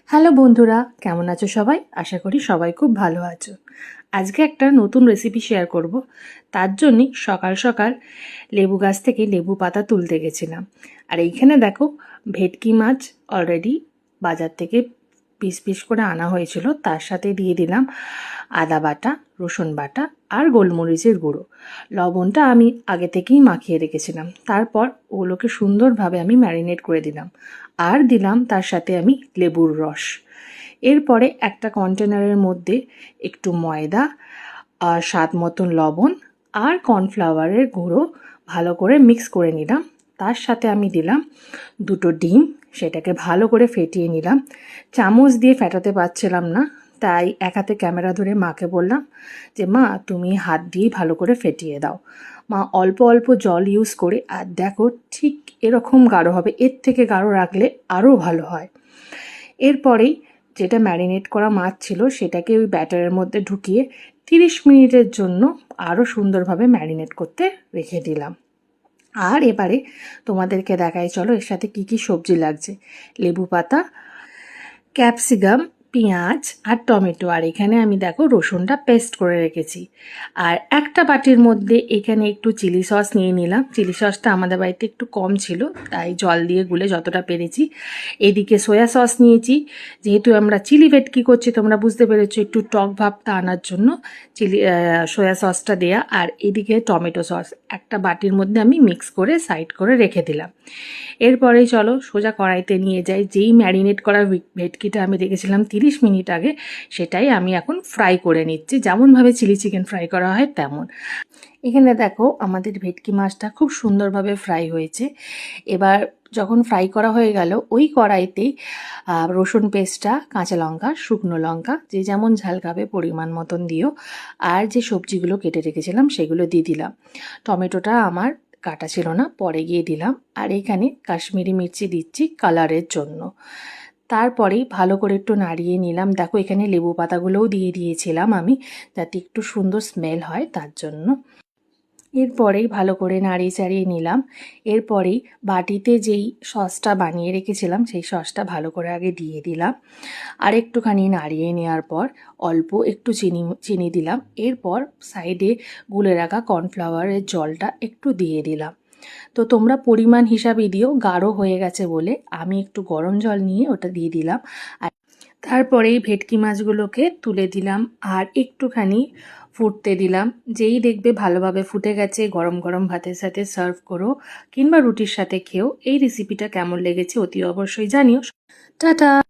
Hello বন্ধুরা, কেমন আছো সবাই? আশা করি সবাই খুব ভালো আছো। আজকে একটা নতুন রেসিপি শেয়ার করব। তার জন্যই সকাল সকাল লেবু গাছ থেকে লেবু পাতা তুলতে গেছিলাম। আর এইখানে দেখো, ভেটকি মাছ অলরেডি বাজার থেকে পিস পিস করে আনা হয়েছিল। তার সাথে দিয়ে দিলাম আদা বাটা, রসুন বাটা আর গোলমরিচের গুঁড়ো। লবণটা আমি আগে থেকেই মাখিয়ে রেখেছিলাম। তারপর ওগুলোকে সুন্দরভাবে আমি ম্যারিনেট করে দিলাম। আর দিলাম তার সাথে আমি লেবুর রস। এরপরে একটা কন্টেনারের মধ্যে একটু ময়দা আর স্বাদ মতন লবণ আর কর্নফ্লাওয়ারের গুঁড়ো ভালো করে মিক্স করে নিলাম। তার সাথে আমি দিলাম দুটো ডিম, সেটাকে ভালো করে ফেটিয়ে নিলাম। চামচ দিয়ে ফেটাতে পারছিলাম না, তাই এক হাতে ক্যামেরা ধরে মাকে বললাম যে মা, তুমি হাত দিয়েই ভালো করে ফেটিয়ে দাও। মা অল্প অল্প জল ইউজ করে, আর দেখো ঠিক এরকম গাঢ় হবে, এর থেকে গাঢ় রাখলে আরও ভালো হয়। এরপরেই যেটা ম্যারিনেট করা মাছ ছিল সেটাকে ওই ব্যাটারের মধ্যে ঢুকিয়ে 30 মিনিটের জন্য আরও সুন্দরভাবে ম্যারিনেট করতে রেখে দিলাম। আর এবারে তোমাদেরকে দেখাই, চলো এর সাথে কি কি সবজি লাগছে। লেবু পাতা, ক্যাপসিকাম, পেঁয়াজ আর টমেটো, আর এখানে আমি দেখো রসুনটা পেস্ট করে রেখেছি। আর একটা বাটির মধ্যে এখানে একটু চিলি সস নিয়ে নিলাম। চিলি সসটা আমাদের বাড়িতে একটু কম ছিল, তাই জল দিয়ে গুলে যতটা পেরেছি। এদিকে সয়া সস নিয়েছি, যেহেতু আমরা চিলি ভেটকি করছি, তোমরা বুঝতে পেরেছো, একটু টক ভাবটা আনার জন্য সয়া সসটা দেয়া। আর এদিকে টমেটো সস একটা বাটির মধ্যে আমি মিক্স করে সাইড করে রেখে দিলাম। এরপরেই চলো সোজা কড়াইতে নিয়ে যাই। যেই ম্যারিনেট করা ভেটকিটা আমি রেখেছিলাম 30 মিনিট আগে, সেটাই আমি এখন ফ্রাই করে নিচ্ছি, যেমনভাবে চিলি চিকেন ফ্রাই করা হয় তেমন। এখানে দেখো আমাদের ভেটকি মাছটা খুব সুন্দরভাবে ফ্রাই হয়েছে। এবার যখন ফ্রাই করা হয়ে গেল, ওই কড়াইতেই রসুন পেস্টটা, কাঁচা লঙ্কা, শুকনো লঙ্কা, যে যেমন ঝাল খাবে পরিমাণ মতন দিও, আর যে সবজিগুলো কেটে রেখেছিলাম সেগুলো দিয়ে দিলাম। টমেটোটা আমার কাটা ছিল না, পরে গিয়ে দিলাম। আর এখানে কাশ্মীরি মির্চি দিচ্ছি কালারের জন্য। তারপরেই ভালো করে একটু নাড়িয়ে নিলাম। দেখো এখানে লেবু পাতাগুলোও দিয়ে দিয়েছিলাম আমি, যাতে একটু সুন্দর স্মেল হয় তার জন্য। এরপরেই ভালো করে নাড়িয়ে চাড়িয়ে নিলাম। এরপরেই বাটিতে যেই সসটা বানিয়ে রেখেছিলাম সেই সসটা ভালো করে আগে দিয়ে দিলাম। আর একটুখানি নাড়িয়ে নেওয়ার পর অল্প একটু চিনি দিলাম। এরপর সাইডে গুলে রাখা কর্নফ্লাওয়ারের জলটা একটু দিয়ে দিলাম। তো তোমরা পরিমাণ হিসাবে দিও, গাঢ় হয়ে গেছে বলে আমি একটু গরম জল নিয়ে ওটা দিয়ে দিলাম। আর তারপরেই ভেটকি মাছগুলোকে তুলে দিলাম আর একটুখানি ফুটতে দিলাম। যেই দেখবে ভালোভাবে ফুটে গেছে, গরম গরম ভাতের সাথে সার্ভ করো, কিংবা রুটির সাথে খেও। এই রেসিপিটা কেমন লেগেছে অতি অবশ্যই জানিও। টাটা।